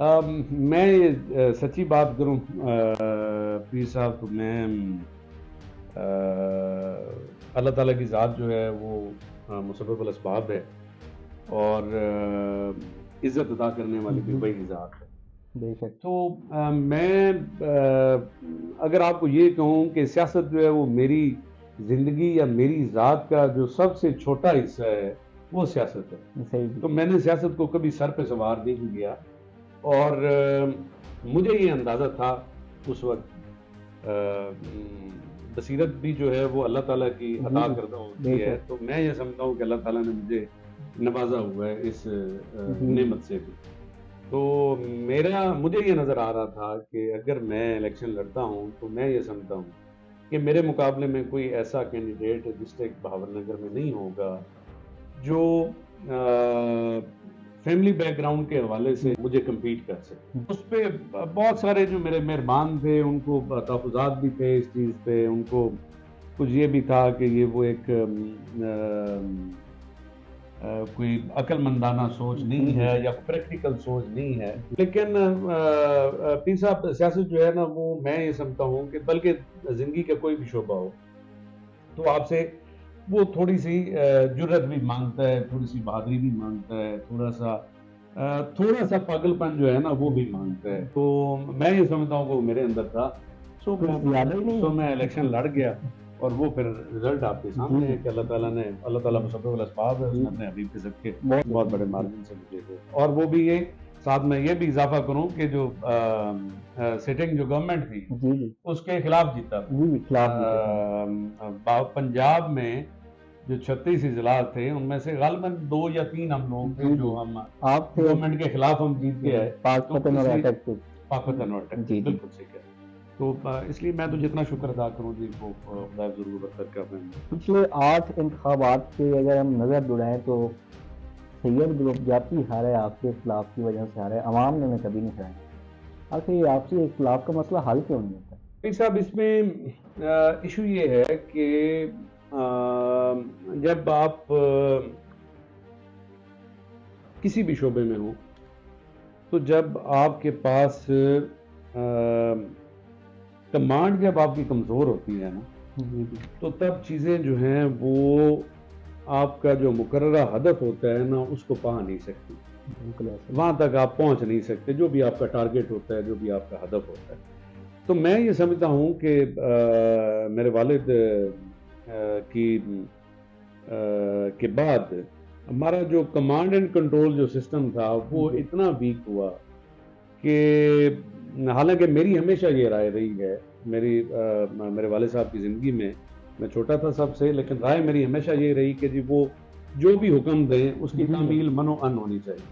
میں سچی بات کروں پیر صاحب، تو میں اللہ تعالیٰ کی ذات جو ہے وہ مسبب الاسباب ہے، اور عزت ادا کرنے والی بھی وہی ذات ہے. بے شک. تو میں اگر آپ کو یہ کہوں کہ سیاست جو ہے وہ میری زندگی یا میری ذات کا جو سب سے چھوٹا حصہ ہے وہ سیاست ہے. صحیح. تو میں نے سیاست کو کبھی سر پہ سوار نہیں کیا، اور مجھے یہ اندازہ تھا اس وقت، بصیرت بھی جو ہے وہ اللہ تعالیٰ کی عطا کردہ ہوتی ہے، تو میں یہ سمجھتا ہوں کہ اللہ تعالیٰ نے مجھے نوازا ہوا ہے اس نعمت سے بھی. تو مجھے یہ نظر آ رہا تھا کہ اگر میں الیکشن لڑتا ہوں تو میں یہ سمجھتا ہوں کہ میرے مقابلے میں کوئی ایسا کینڈیڈیٹ ڈسٹرکٹ بہاول نگر میں نہیں ہوگا جو فیملی بیک گراؤنڈ کے حوالے سے مجھے کمپیٹ کر سکے. اس پہ بہت سارے جو میرے مہربان تھے ان کو تحفظات بھی تھے اس چیز پہ، ان کو کچھ یہ بھی تھا کہ یہ وہ ایک کوئی عقل مندانہ سوچ نہیں ہے یا پریکٹیکل سوچ نہیں ہے. لیکن پیر صاحب سیاست جو ہے نا وہ میں یہ سمجھتا ہوں کہ بلکہ زندگی کا کوئی بھی شعبہ ہو تو آپ سے وہ تھوڑی سی جرت بھی مانگتا ہے، تھوڑی سی بہادری بھی مانگتا ہے، تھوڑا سا پاگل پن جو ہے نا وہ بھی مانگتا ہے. تو میں یہ سمجھتا ہوں کہ وہ میرے اندر تھا. سو میں الیکشن لڑ گیا، اور وہ پھر رزلٹ آپ کے سامنے ہے کہ اللہ تعالیٰ مسبب الاسباب ہے، اس نے اپنے حبیب کے صدقے بہت بڑے مارجن سے مجھے دے. اور وہ بھی یہ ساتھ میں یہ بھی اضافہ کروں کہ جو سٹنگ جو گورنمنٹ تھی اس کے خلاف جیتا. پنجاب میں جو 36 اضلاع تھے ان میں سے غالباً 2 یا 3 ہم لوگ تھے جو ہم گورنمنٹ کے خلاف ہم جیت کے آئے. پاکستان اور اٹیک بالکل صحیح ہے. تو اس لیے میں تو جتنا شکر ادا کروں جی وہ خدا ضرور برکت کر رہے ہیں. پچھلے 8 انتخابات سے اگر ہم نظر دوڑائیں تو سید گروپ جاتی ہارا ہے، آپ کے اختلاف کی وجہ سے ہارا ہے، عوام نے انہیں کبھی نہیں ہرایا. آخر یہ آپ سے اختلاف کا مسئلہ حل کیوں نہیں ہوتا؟ پیر صاحب اس میں ایشو یہ ہے کہ جب آپ کسی بھی شعبے میں ہوں تو جب آپ کے پاس کمانڈ جب آپ کی کمزور ہوتی ہے نا تو تب چیزیں جو ہیں وہ آپ کا جو مقررہ ہدف ہوتا ہے نا اس کو پا نہیں سکتی، وہاں تک آپ پہنچ نہیں سکتے جو بھی آپ کا ٹارگٹ ہوتا ہے، جو بھی آپ کا ہدف ہوتا ہے. تو میں یہ سمجھتا ہوں کہ میرے والد کے بعد ہمارا جو کمانڈ اینڈ کنٹرول جو سسٹم تھا وہ اتنا ویک ہوا کہ حالانکہ میری ہمیشہ یہ رائے رہی ہے، میرے والد صاحب کی زندگی میں چھوٹا تھا سب سے، لیکن رائے میری ہمیشہ یہ رہی کہ جی وہ جو بھی حکم دیں اس کی تعمیل من و ان ہونی چاہیے.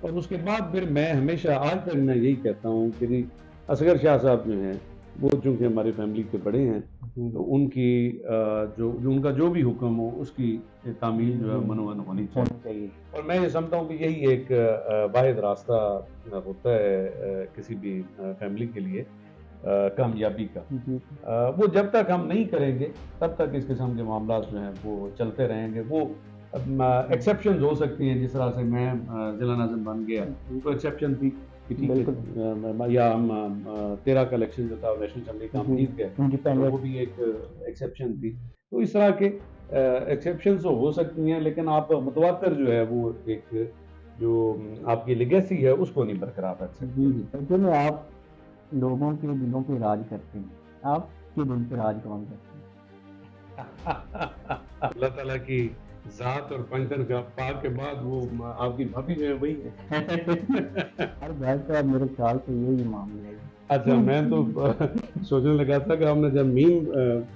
اور اس کے بعد پھر میں ہمیشہ آج تک میں یہی کہتا ہوں کہ جی اصغر شاہ صاحب جو ہیں وہ چونکہ ہماری فیملی کے بڑے ہیں تو ان کی ان کا جو بھی حکم ہو اس کی تعمیل جو ہے من و ان ہونی چاہیے. اور میں یہ سمجھتا ہوں کہ یہی ایک واحد راستہ ہوتا ہے کسی بھی فیملی کے لیے کامیابی کا. وہ جب تک ہم نہیں کریں گے تب تک اس قسم کے معاملات جو ہیں وہ چلتے رہیں گے. وہ ایکسیپشنز ہو سکتی ہیں، جس طرح سے میں ضلع ناظم بن گیا تو ایکسیپشن تھی کہ ٹھیک ہے، یا ہم 13 کا الیکشن جو تھا نیشنل اسمبلی کا ہم جیت گئے، وہ بھی ایک ایکسیپشن تھی. تو اس طرح کے ایکسیپشنز ہو سکتی ہیں، لیکن آپ متواتر جو ہے وہ ایک جو آپ کی لیگیسی ہے اس کو نہیں برقرار رکھ سکتے. آپ لوگوں کے دلوں پہ راج کرتے ہیں، آپ کے دل پہ راج کون کرتے ہیں؟ اللہ تعالیٰ کی ذات اور پنجتن کا پاک کے بعد وہ آپ کی بھابھی جو ہے وہی ہے. ہر بات کا میرے خیال سے یہی معاملہ ہے. اچھا میں تو سوچنے لگا تھا کہ ہم نے جب میم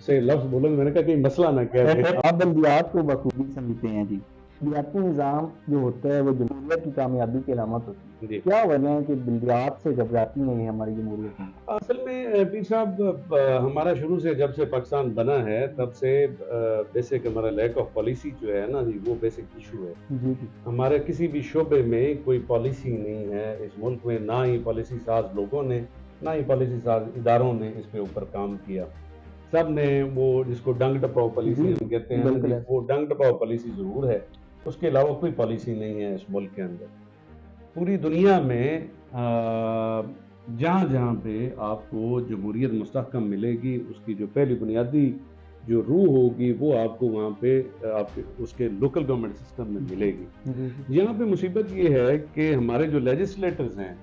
سے لفظ بولا میں نے کہا کہ مسئلہ نہ کہہ دیں. آپ بلدیات کو بخوبی سمجھتے ہیں جی. بلدیاتی نظام جو ہوتا ہے وہ جمہوریت کی کامیابی کی علامت ہوتی ہے. کیا وجہ ہے کہ بلدیات سے گھبراتی نہیں ہے ہماری جمہوریت میں؟ اصل میں پیر صاحب ہمارا شروع سے جب سے پاکستان بنا ہے تب سے بیسک ہمارا لیک آف پالیسی جو ہے نا جی وہ بیسک ایشو ہے. ہمارے کسی بھی شعبے میں کوئی پالیسی نہیں ہے اس ملک میں، نہ ہی پالیسی ساز لوگوں نے نہ ہی پالیسی ساز اداروں نے اس پہ اوپر کام کیا. سب نے وہ جس کو ڈنگ ٹپاؤ پالیسی ہم کہتے ہیں وہ ڈنگ ٹپاؤ پالیسی ضرور ہے، اس کے علاوہ کوئی پالیسی نہیں ہے اس ملک کے اندر. پوری دنیا میں جہاں جہاں پہ آپ کو جمہوریت مستحکم ملے گی، اس کی جو پہلی بنیادی جو روح ہوگی وہ آپ کو وہاں پہ آپ کے اس کے لوکل گورنمنٹ سسٹم میں ملے گی۔ یہاں پہ مصیبت یہ ہے کہ ہمارے جو لیجسلیٹرز ہیں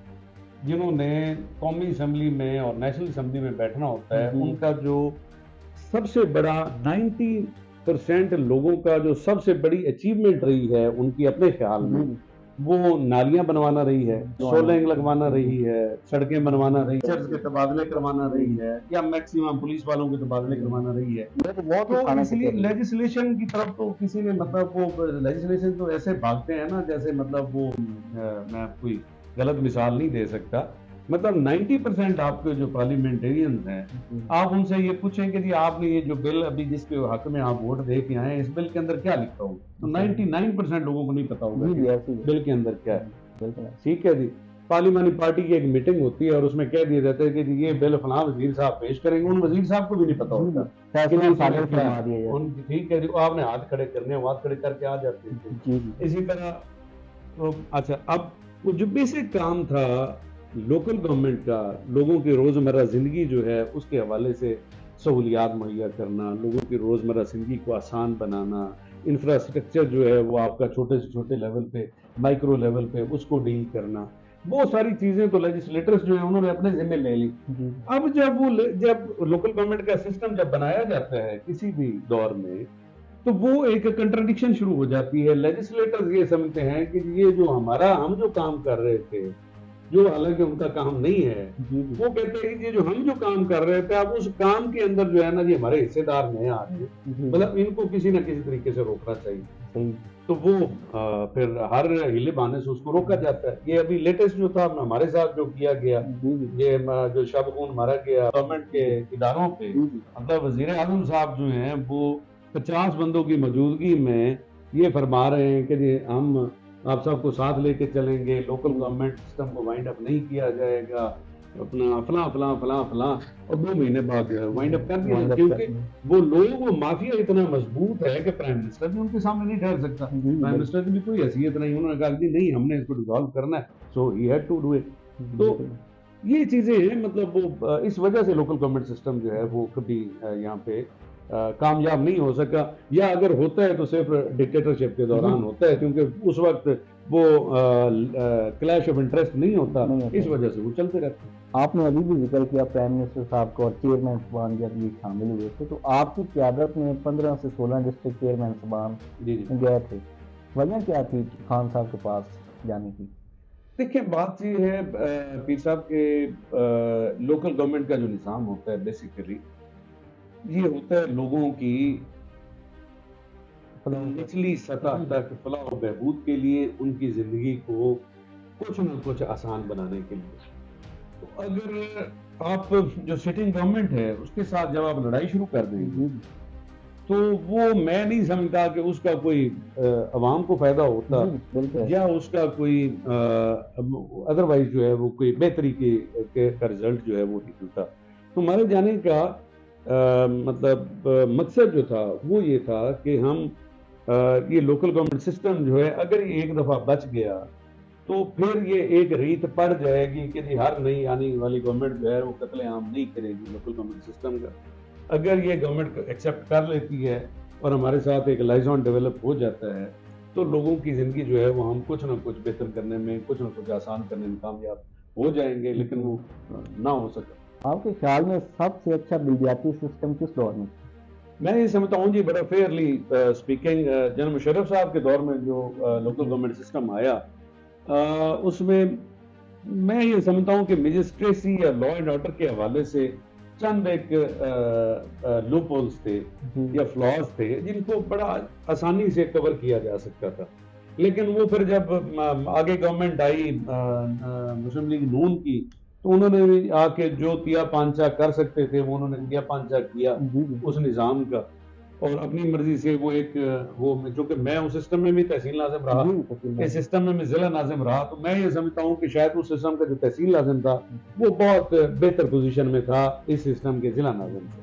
جنہوں نے قومی اسمبلی میں اور نیشنل اسمبلی میں بیٹھنا ہوتا ہے، ان کا جو سب سے بڑا 90% لوگوں کا جو سب سے بڑی اچیومنٹ رہی ہے ان کی اپنے خیال میں، وہ نالیاں بنوانا رہی ہے، سولنگ لگوانا رہی ہے، سڑکیں بنوانا رہی ہے، ٹیچرز کے تبادلے کروانا رہی ہے، یا میکسیمم پولیس والوں کے تبادلے کروانا رہی ہے۔ تو اس لیے لیجسلیشن کی طرف تو کسی نے مطلب وہ لیجسلیشن تو ایسے بھاگتے ہیں نا جیسے مطلب وہ میں کوئی غلط مثال نہیں دے سکتا، مطلب 90% آپ کے جو پارلیمنٹیرینز ہیں، آپ ان سے یہ پوچھیں کہ جی آپ نے یہ جو بل ابھی جس کے حق میں آپ ووٹ دے کے آئے ہیں، اس بل کے اندر کیا لکھا ہوگا، تو 99% لوگوں کو نہیں پتا ہوگا کہ بل کے اندر کیا ہے۔ ٹھیک ہے جی، پارلیمانی پارٹی کی ایک میٹنگ ہوتی ہے اور اس میں کہہ دیا جاتا ہے کہ جی یہ بل فلاں وزیر صاحب پیش کریں گے، ان وزیر صاحب کو بھی نہیں پتا ہوتا کہ ٹھیک ہے جی، آپ نے ہاتھ کھڑے کرنے، ہاتھ کھڑے کر کے آ جاتے ہیں۔ اسی طرح اچھا، اب وہ جو بیسک کام تھا لوکل گورنمنٹ کا، لوگوں کی روزمرہ زندگی جو ہے اس کے حوالے سے سہولیات مہیا کرنا، لوگوں کی روزمرہ زندگی کو آسان بنانا، انفراسٹرکچر جو ہے وہ آپ کا چھوٹے سے چھوٹے لیول پہ، مائکرو لیول پہ اس کو ڈیل کرنا، بہت ساری چیزیں تو لیجسلیٹرز جو ہیں انہوں نے اپنے ذمہ لے لی۔ اب جب لوکل گورنمنٹ کا سسٹم جب بنایا جاتا ہے کسی بھی دور میں، تو وہ ایک کنٹرڈکشن شروع ہو جاتی ہے۔ لیجسلیٹرز یہ سمجھتے ہیں کہ یہ جو ہم جو کام کر رہے تھے، جو حالانکہ ان کا کام نہیں ہے، وہ کہتے ہیں کہ جو ہم جو کام کر رہے تھے اب اس کام کے اندر جو ہے نا یہ ہمارے حصے دار نہیں آ رہے، مطلب ان کو کسی نہ کسی طریقے سے روکنا چاہیے، تو وہ پھر ہر ہیلے بہانے سے اس کو روکا جاتا ہے۔ یہ ابھی لیٹسٹ جو تھا ہمارے ساتھ جو کیا گیا، یہ جو شب خون مارا گیا گورنمنٹ کے اداروں پہ، مطلب وزیر اعظم صاحب جو ہیں وہ 50 بندوں کی موجودگی میں یہ فرما رہے ہیں کہ جی ہم آپ سب کو ساتھ لے کے چلیں گے، لوکل گورنمنٹ سسٹم کو وائنڈ اپ نہیں کیا جائے گا، اپنا فلاں فلاں فلاں فلاں، اور 2 مہینے بعد وائنڈ اپ کر دیا جائے، کیونکہ وہ لوگ وہ مافیا اتنا مضبوط ہے کہ پرائم منسٹر بھی ان کے سامنے نہیں ٹھہر سکتا، پرائم منسٹر کی بھی کوئی حیثیت نہیں، انہوں نے کہا کہ نہیں ہم نے اس کو ڈیزالو کرنا ہے، so he had to do it. تو یہ چیزیں ہیں، مطلب وہ اس وجہ سے لوکل گورنمنٹ سسٹم جو ہے وہ کبھی یہاں پہ کامیاب نہیں ہو سکا، یا اگر ہوتا ہے تو صرف ڈکٹیٹرشپ کے دوران ہوتا ہے، کیونکہ اس وقت وہ کلیش آف انٹرسٹ نہیں ہوتا، اس وجہ سے وہ چلتے رہتے ہیں۔ آپ نے ابھی بھی ذکر کیا پرائم منسٹر صاحب کو اور چیئرمین صاحبان جب یہ شامل ہوئے تھے تو آپ کی قیادت میں 15 سے 16 ڈسٹرکٹ چیئرمین صاحبان گئے تھے، وجہ کیا تھی خان صاحب کے پاس جانے کی؟ دیکھیں بات یہ ہے پیر صاحب کے لوکل گورنمنٹ کا جو نظام ہوتا ہے بیسیکلی یہ ہوتا ہے لوگوں کی نچلی سطح تک فلاح و بہبود کے لیے، ان کی زندگی کو کچھ نہ کچھ آسان بنانے کے لیے۔ تو اگر آپ جو سٹنگ گورنمنٹ ہے اس کے ساتھ جب آپ لڑائی شروع کر دیں گے تو وہ میں نہیں سمجھتا کہ اس کا کوئی عوام کو فائدہ ہوتا یا اس کا کوئی ادروائز جو ہے وہ کوئی بہتری کا رزلٹ جو ہے وہ نکلتا۔ تو ہمارے جانے کا مطلب مقصد جو تھا وہ یہ تھا کہ ہم یہ لوکل گورنمنٹ سسٹم جو ہے اگر یہ ایک دفعہ بچ گیا تو پھر یہ ایک ریت پڑ جائے گی کہ ہر نئی آنے والی گورنمنٹ جو ہے وہ قتل عام نہیں کرے گی لوکل گورنمنٹ سسٹم کا۔ اگر یہ گورنمنٹ ایکسیپٹ کر لیتی ہے اور ہمارے ساتھ ایک لائزون ڈیولپ ہو جاتا ہے تو لوگوں کی زندگی جو ہے وہ ہم کچھ نہ کچھ بہتر کرنے میں، کچھ نہ کچھ آسان کرنے میں کامیاب ہو جائیں گے، لیکن وہ نہ ہو سکا۔ آپ کے خیال میں سب سے اچھا بلدیاتی سسٹم کس دور میں؟ میں یہ سمجھتا ہوں جی بڑا فیئرلی اسپیکنگ جنرل مشرف صاحب کے دور میں جو لوکل گورنمنٹ سسٹم آیا اس میں میں یہ سمجھتا ہوں کہ میجسٹریسی یا لا اینڈ آرڈر کے حوالے سے چند ایک لوپ ہولز تھے یا فلاز تھے جن کو بڑا آسانی سے کور کیا جا سکتا تھا، لیکن وہ پھر جب آگے گورنمنٹ آئی مسلم لیگ نون کی تو انہوں نے بھی آ کے جو تیا پانچا کر سکتے تھے وہ انہوں نے تیا پانچا کیا اس نظام کا، اور اپنی مرضی سے وہ ایک وہ جو کہ میں اس سسٹم میں بھی تحصیل ناظم رہا، اس سسٹم میں میں ضلع ناظم رہا، تو میں یہ سمجھتا ہوں کہ شاید اس سسٹم کا جو تحصیل ناظم تھا وہ بہت بہتر پوزیشن میں تھا اس سسٹم کے ضلع ناظم سے۔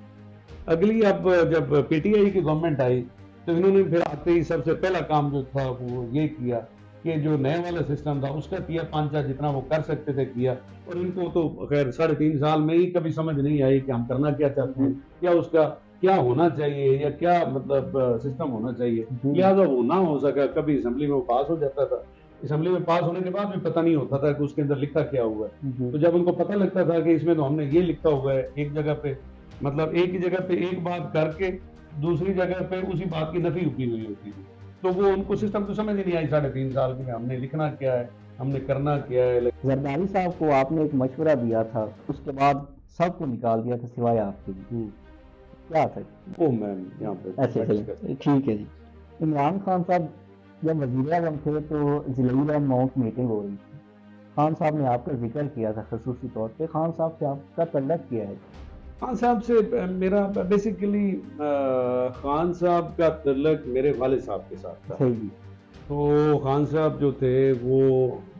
اگلی اب جب پی ٹی آئی کی گورنمنٹ آئی تو انہوں نے پھر آتے ہی سب سے پہلا کام جو تھا وہ یہ کیا کہ جو نئے والا سسٹم تھا اس کا کیا پانچا جتنا وہ کر سکتے تھے کیا، اور ان کو تو خیر 3.5 سال میں ہی کبھی سمجھ نہیں آئی کہ ہم کرنا کیا چاہتے ہیں یا اس کا کیا ہونا چاہیے یا کیا مطلب سسٹم ہونا چاہیے، لہٰذا وہ نہ ہو سکا. کبھی اسمبلی میں وہ پاس ہو جاتا تھا، اسمبلی میں پاس ہونے کے بعد بھی پتہ نہیں ہوتا تھا کہ اس کے اندر لکھا کیا ہوا ہے. تو جب ان کو پتہ لگتا تھا کہ اس میں تو ہم نے یہ لکھا ہوا ہے ایک جگہ پہ، مطلب ایک ہی جگہ پہ ایک بات کر کے دوسری جگہ پہ اسی بات کی نفی کی ہوئی ہوتی تھی، تو وہ ان کو سسٹم تو سمجھ ہی نہیں آئی 3.5 سال میں ہم نے لکھنا کیا ہے، ہم نے کرنا کیا ہے. زرداری صاحب کو آپ نے ایک مشورہ دیا تھا، اس کے بعد سب کو نکال دیا تھا سوائے آپ کے لیے، کیا تھا؟ وہ میں یہاں پہ اچھا ٹھیک ہے جی. عمران خان صاحب جب وزیر اعظم تھے تو ضلعی لینڈ ماؤنٹ میٹنگ ہو رہی تھی، خان صاحب نے آپ کا ذکر کیا تھا خصوصی طور پہ. خان صاحب سے آپ کا تعلق کیا ہے؟ خان صاحب سے میرا بیسیکلی خان صاحب کا تعلق میرے والد صاحب کے ساتھ تھا. تو خان صاحب جو تھے وہ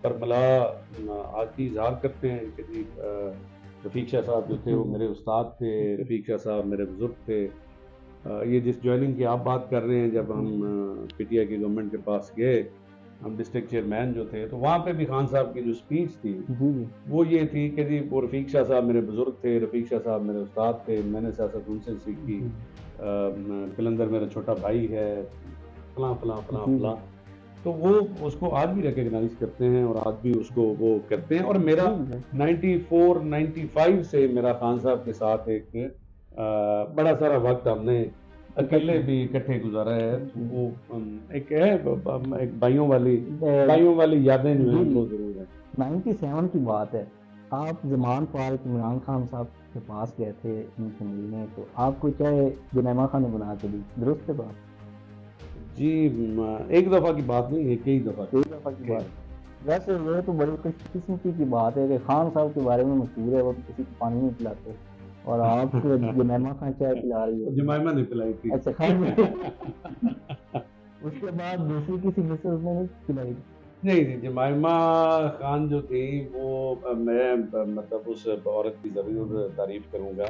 برملا آج بھی اظہار کرتے ہیں کہ جی رفیق شاہ صاحب جو تھے وہ میرے استاد تھے، رفیق شاہ صاحب میرے بزرگ تھے. یہ جس جوائننگ کی آپ بات کر رہے ہیں، جب ہم پی ٹی آئی کی گورنمنٹ کے پاس گئے، ہم ڈسٹرکٹ چیئرمین جو تھے، تو وہاں پہ بھی خان صاحب کی جو اسپیچ تھی وہ یہ تھی کہ جی وہ رفیق شاہ صاحب میرے بزرگ تھے، رفیق شاہ صاحب میرے استاد تھے، میں نے سیاست ان سے سیکھی، قلندر میرا چھوٹا بھائی ہے، فلاں فلاں فلاں فلاں. تو وہ اس کو آج بھی ریکگنائز کرتے ہیں اور آج بھی اس کو وہ کرتے ہیں. اور میرا 94-95 سے میرا خان صاحب کے ساتھ ایک بڑا سارا وقت ہم نے اکیلے بھی اکٹھے گزارا ہے. وہ ایک ہے ایک بھائیوں والی یادیں جو ہیں وہ ضرور ہیں. 97 کی بات ہے، آپ زمان پارک عمران خان صاحب کے پاس گئے تھے ان سے ملنے، تو آپ کو چاہے جنیما خان نے بنا کے دی، درست ہے بات؟ جی ایک دفعہ کی بات نہیں ہے، کئی دفعہ کی بات. ویسے یہ تو بڑی خوش قسمتی کی بات ہے کہ خان صاحب کے بارے میں مشہور ہے وہ کسی کو پانی نہیں پلاتے، اور آپ کو جمیمہ خان چائے پلا رہی ہے. جمائمہ نے پلائی تھی. اچھا خان اس کے بعد دوسری کسی مسز نے نہیں پلائی؟ نہیں، جمائمہ خان جو تھی وہ میں مطلب اس عورت کی ضرور تعریف کروں گا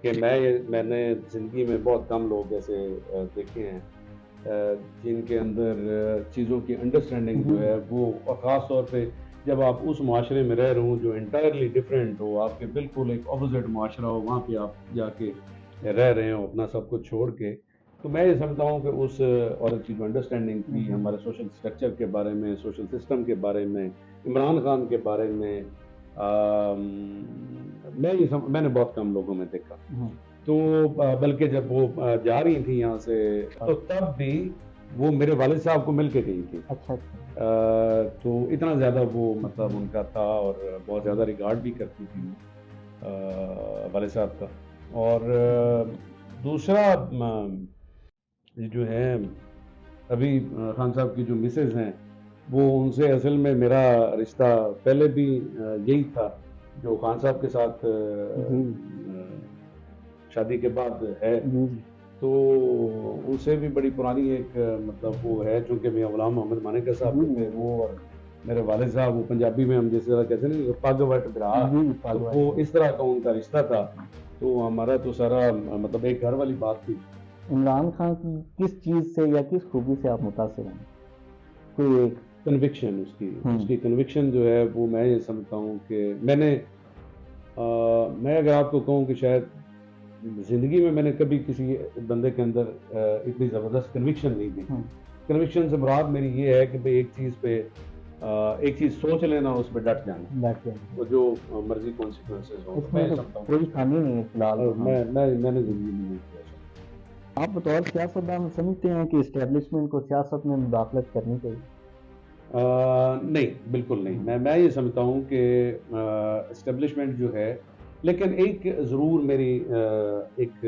کہ میں نے زندگی میں بہت کم لوگ ایسے دیکھے ہیں جن کے اندر چیزوں کی انڈرسٹینڈنگ جو ہے وہ، اور خاص طور پہ جب آپ اس معاشرے میں رہ رہے ہوں جو انٹائرلی ڈفرینٹ ہو، آپ کے بالکل ایک اپوزٹ معاشرہ ہو، وہاں پہ آپ جا کے رہ رہے ہوں اپنا سب کچھ چھوڑ کے. تو میں یہ سمجھتا ہوں کہ اس عورت کی جو انڈرسٹینڈنگ تھی ہمارے سوشل سٹرکچر کے بارے میں، سوشل سسٹم کے بارے میں، عمران خان کے بارے میں، میں نے بہت کم لوگوں میں دیکھا. تو بلکہ جب وہ جا رہی تھی یہاں سے تو تب بھی وہ میرے والد صاحب کو مل کے گئی تھی. تو اتنا زیادہ وہ مطلب ان کا تھا اور بہت زیادہ ریگارڈ بھی کرتی تھی والد صاحب کا. اور دوسرا جو ہے ابھی خان صاحب کی جو مسز ہیں وہ ان سے اصل میں میرا رشتہ پہلے بھی یہی تھا جو خان صاحب کے ساتھ شادی کے بعد ہے. تو ان سے بھی بڑی پرانی ایک مطلب وہ ہے، چونکہ میاں غلام محمد مانیکا صاحب تھے وہ اور میرے والد صاحب، وہ پنجابی میں ہم جس طرح کہتے ہیں پگ وٹ برا، وہ اس طرح کا ان کا رشتہ تھا. تو ہمارا تو سارا مطلب ایک گھر والی بات تھی. عمران خان کی کس چیز سے یا کس خوبی سے آپ متاثر ہیں؟ کوئی ایک کنوکشن، اس کی کنوکشن جو ہے وہ میں یہ سمجھتا ہوں کہ میں اگر آپ کو کہوں کہ شاید زندگی میں نے کبھی کسی بندے کے اندر اتنی زبردست کنوکشن نہیں دیکھی. کنوکشن سے مراد میری یہ ہے کہ ایک چیز سوچ لینا اور اس پہ ڈٹ جانا، وہ جو مرضی کانسیکوینسز ہو. کوئی خامی نہیں ہے فی الحال میں نے زندگی میں نہیں کیا. آپ بطور سیاستدان سمجھتے ہیں کہ اسٹیبلشمنٹ کو سیاست میں مداخلت کرنی چاہیے؟ نہیں، بالکل نہیں. میں یہ سمجھتا ہوں کہ اسٹیبلشمنٹ جو ہے، لیکن ایک ضرور میری ایک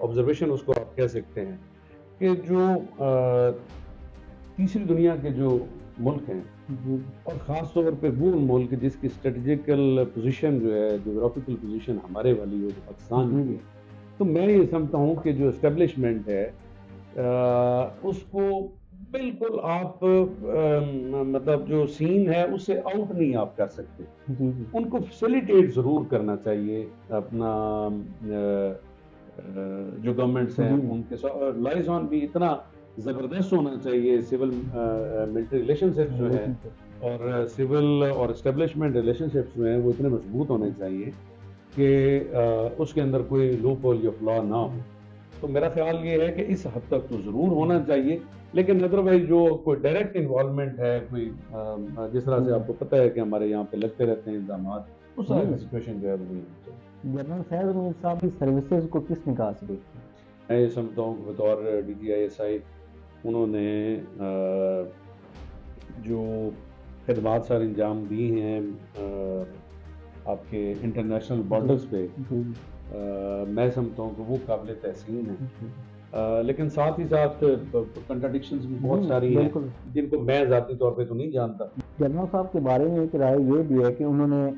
آبزرویشن اس کو آپ کہہ سکتے ہیں کہ جو تیسری دنیا کے جو ملک ہیں اور خاص طور پہ وہ ملک جس کی اسٹریٹجیکل پوزیشن جو ہے، جغرافیکل پوزیشن ہمارے والی ہو جو پاکستان کی ہے، تو میں یہ سمجھتا ہوں کہ جو اسٹیبلشمنٹ ہے اس کو بالکل آپ مطلب جو سین ہے اس سے آؤٹ نہیں آپ کر سکتے. ان کو فیسیلیٹیٹ ضرور کرنا چاہیے اپنا جو گورنمنٹس ہیں ان کے ساتھ. لائزون بھی اتنا زبردست ہونا چاہیے سول ملٹری ریلیشن شپس جو ہے اور سول اور اسٹیبلشمنٹ ریلیشن شپس جو ہیں وہ اتنے مضبوط ہونے چاہیے کہ اس کے اندر کوئی لوپ ہول یا فلا نہ ہو. تو میرا خیال یہ ہے کہ اس حد تک تو ضرور ہونا چاہیے, لیکن ادروائز جو کوئی ڈائریکٹ انوالومنٹ ہے, کوئی جس طرح سے آپ کو پتہ ہے کہ ہمارے یہاں پہ لگتے رہتے ہیں الزامات, اس طرح کی سچویشن جو ہے وہ نہیں ہونی چاہیے. جنرل فیض امیر صاحب کی سروسز کو کس نگاہ سے دیکھتے ہیں؟ میں یہ سمجھتا ہوں کہ بطور D G I S I انہوں نے جو خدمات سارے انجام دی ہیں آپ کے انٹرنیشنل بارڈرز پہ, میں سمجھتا ہوں کہ وہ قابل تحسین ہیں, لیکن ساتھ ہی ساتھ کنٹراڈکشنز بھی بہت ساری ہیں جن کو میں ذاتی طور پہ تو نہیں جانتا. جنرل صاحب کے بارے میں ایک رائے یہ بھی ہے کہ انہوں نے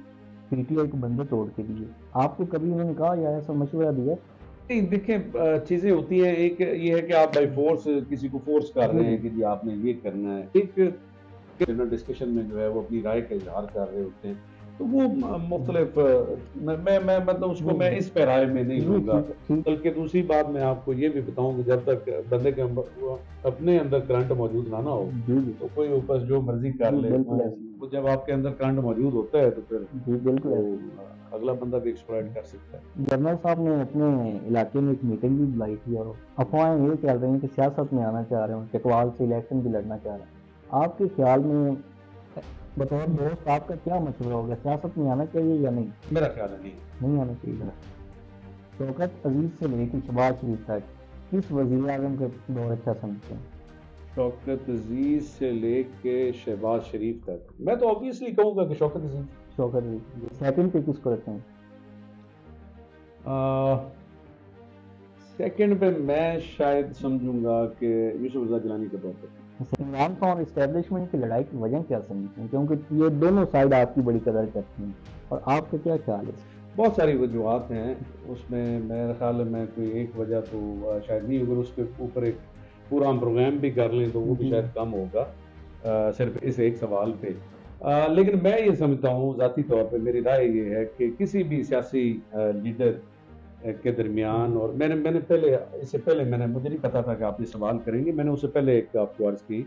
پی ٹی آئی کو بندے توڑ کے دیے, آپ کو کبھی انہوں نے کہا یا ایسا مشورہ دیا؟ نہیں, دیکھیں چیزیں ہوتی ہیں, ایک یہ ہے کہ آپ بائی فورس کسی کو فورس کر رہے ہیں کہ جی آپ نے یہ کرنا ہے, ایک ڈسکشن میں جو ہے وہ اپنی رائے کا اظہار کر رہے ہوتے ہیں, تو وہ مختلف میں مطلب اس کو میں اس پیرائے میں نہیں لوں گا. بلکہ دوسری بات میں آپ کو یہ بھی بتاؤں کہ جب تک بندے کے اپنے اندر کرنٹ موجود نہ ہو تو کوئی اوپر جو مرضی کر لے, وہ جب آپ کے اندر کرنٹ موجود ہوتا ہے تو پھر اگلا بندہ بھی ایکسپلائٹ کر سکتا ہے. جنرل صاحب نے اپنے علاقے میں ایک میٹنگ بھی بلائی تھی اور افواہیں یہ چل رہی ہیں کہ سیاست میں آنا چاہ رہے ہیں, چکوال سے الیکشن بھی لڑنا چاہ رہے ہیں. آپ کے خیال میں بطور دوست آپ کا کیا مشورہ ہوگا, سیاست میں آنا چاہیے یا نہیں؟ میرا خیال ہے نہیں آنا چاہیے. شوکت عزیز سے لے کے شہباز شریف تک کس وزیر اعظم کا دور اچھا سمجھتے ہیں؟ شوکت عزیز سے لے کے شہباز شریف تک میں تو آبویسلی کہوں گا کہ شوکت عزیز. شوکت عزیز. سیکنڈ پہ کس کو رکھیں؟ سیکنڈ پہ میں شاید سمجھوں گا کہ یوسف رضا گیلانی کا دور پر. عمران خان اور اسٹیبلشمنٹ کی لڑائی کی وجہ کیا سمجھتے ہیں, کیونکہ یہ دونوں سائڈ آپ کی بڑی قدر کرتی ہیں, اور آپ کا کیا خیال ہے؟ بہت ساری وجوہات ہیں اس میں, میرا خیال ہے میں کوئی ایک وجہ تو شاید نہیں, اگر اس کے اوپر ایک پورا ہم پروگرام بھی کر لیں تو وہ بھی شاید کم ہوگا صرف اس ایک سوال پہ. لیکن میں یہ سمجھتا ہوں ذاتی طور پہ, میری رائے یہ ہے کہ کسی بھی سیاسی لیڈر کے درمیان, اور میں نے پہلے اس سے پہلے مجھے نہیں پتا تھا کہ آپ یہ سوال کریں گے, میں نے اس سے پہلے ایک آپ کو عرض کی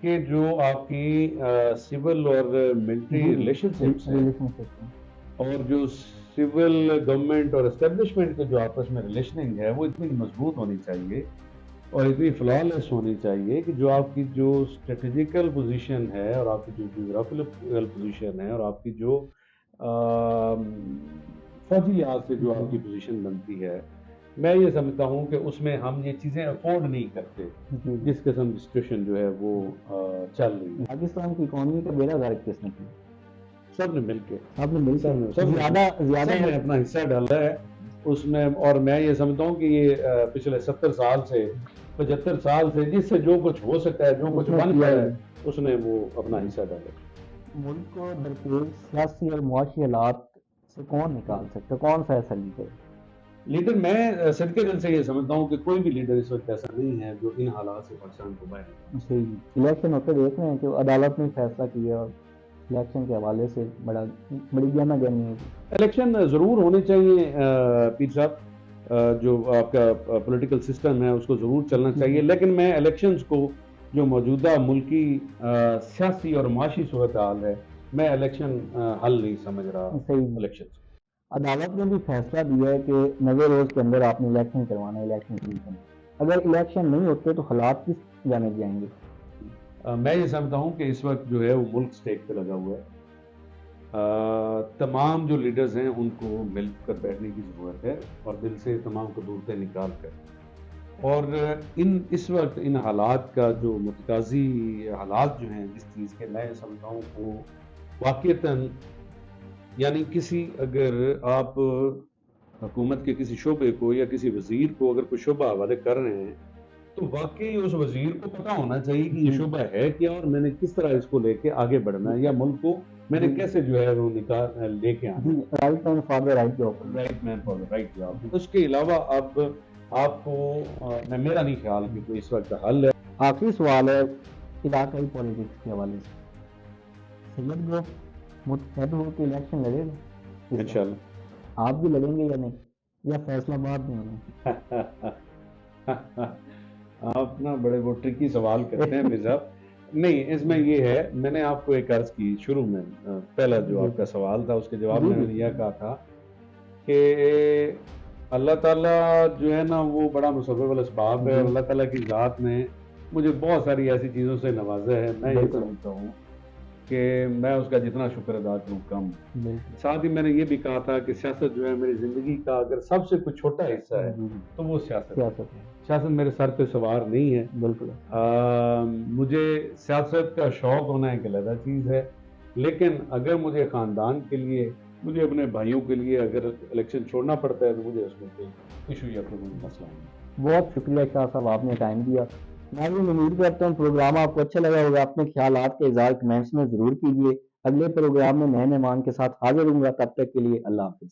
کہ جو آپ کی سول اور ملٹری ریلیشن شپس ہیں اور جو سول گورنمنٹ اور اسٹیبلشمنٹ کے جو آپس میں ریلیشننگ ہے وہ اتنی مضبوط ہونی چاہیے اور اتنی فلالیس ہونی چاہیے کہ جو آپ کی جو اسٹریٹجیکل پوزیشن ہے اور آپ کی جو جیوگرافیکل پوزیشن ہے اور آپ کی جو فوجی لحاظ سے جو آپ کی پوزیشن بنتی ہے, میں یہ سمجھتا ہوں کہ اس میں ہم یہ چیزیں افورڈ نہیں کرتے جس قسم کی سچویشن جو ہے وہ چل رہی ہے. پاکستان کی اکانومی کا بیڑا غرق کس نے کیا؟ سب نے مل کے, زیادہ نے اپنا حصہ ڈالا ہے اس میں, اور میں یہ سمجھتا ہوں کہ یہ پچھلے 70 سال سے 75 سال سے جس سے جو کچھ ہو سکتا ہے, جو کچھ بن پایا ہے, اس نے وہ اپنا حصہ ڈالا. ملک کو درپیش سیاسی اور معاشی حالات سے کون نکال سکتا, کون سا ایسا لیڈر؟ میں صدقے دل سے یہ سمجھتا ہوں کہ کوئی بھی لیڈر اس وقت ایسا نہیں ہے جو ان حالات سے پاکستان کو باہر. الیکشن ہوتے دیکھ رہے ہیں کہ عدالت نے فیصلہ کیا اور الیکشن کے حوالے سے بڑی گہما گہمی ہے. الیکشن ضرور ہونے چاہیے پیر صاحب, جو آپ کا پولیٹیکل سسٹم ہے اس کو ضرور چلنا چاہیے, لیکن میں الیکشنز کو جو موجودہ ملکی سیاسی اور معاشی صورتحال ہے, میں الیکشن حل نہیں سمجھ رہا. الیکشن عدالت نے بھی فیصلہ دیا ہے کہ 90 روز کے اندر آپ نے الیکشن کروانا ہے, الیکشن کمیشن. اگر الیکشن نہیں ہوتے تو حالات کس جانب جائیں گے؟ میں یہ سمجھتا ہوں کہ اس وقت جو ہے وہ ملک سٹیک پہ لگا ہوا ہے. تمام جو لیڈرز ہیں ان کو مل کر بیٹھنے کی ضرورت ہے اور دل سے تمام قدورتیں نکال کر, اور اس وقت ان حالات کا جو متقاضی حالات جو ہیں جس چیز کے, میں سمجھتا ہوں وہ واقعتاً یعنی کسی اگر آپ حکومت کے کسی شعبے کو یا کسی وزیر کو اگر کوئی شعبہ حوالے کر رہے ہیں تو واقعی اس وزیر کو پتہ ہونا چاہیے کہ یہ شعبہ ہے کیا اور میں نے کس طرح اس کو لے کے آگے بڑھنا ہے, یا ملک کو میں نے کیسے جو ہے وہ لے کے آنا. Right man for the right job. Right man for the right job. اس کے علاوہ اب آپ کو میرا نہیں خیال کہ کوئی اس وقت حل ہے. آخری سوال ہے علاقائی پالیٹکس کے حوالے سے, سید گروپ متحد ہو کے الیکشن لڑے گا انشاءاللہ؟ آپ بھی لڑیں گے یا نہیں, یا فیصلہ باد میں ہونا؟ آپ نا بڑے وہ ٹرکی سوال کرتے ہیں میر صاحب. نہیں اس میں یہ ہے، میں نے آپ کو ایک عرض کی شروع میں، پہلا جو آپ کا سوال تھا اس کے جواب میں نے یہ کہا تھا کہ اللہ تعالیٰ جو ہے نا وہ بڑا مسبب الاسباب ہے. اللہ تعالیٰ کی ذات نے مجھے بہت ساری ایسی چیزوں سے نوازا ہے، میں یہ سمجھتا ہوں کہ میں اس کا جتنا شکر ادا کروں کم. ساتھ ہی میں نے یہ بھی کہا تھا کہ سیاست جو ہے میری زندگی کا اگر سب سے کوئی چھوٹا حصہ ہے تو وہ سیاست ہے. سیاست میرے سر پہ سوار نہیں ہے. بالکل مجھے سیاست کا شوق ہونا ایک علیحدہ چیز ہے، لیکن اگر مجھے خاندان کے لیے، مجھے اپنے بھائیوں کے لیے اگر الیکشن چھوڑنا پڑتا ہے تو مجھے اس میں کوئی ایشو یا کوئی مسئلہ نہیں. بہت شکریہ شاہ صاحب، آپ نے ٹائم دیا. ناظرین امید کرتا ہوں پروگرام آپ کو اچھا لگا ہوگا. اپنے خیالات کا اظہار کمنٹس میں ضرور کیجیے. اگلے پروگرام میں نئے مہمان کے ساتھ حاضر ہوں گا. تب تک کے لیے اللہ حافظ.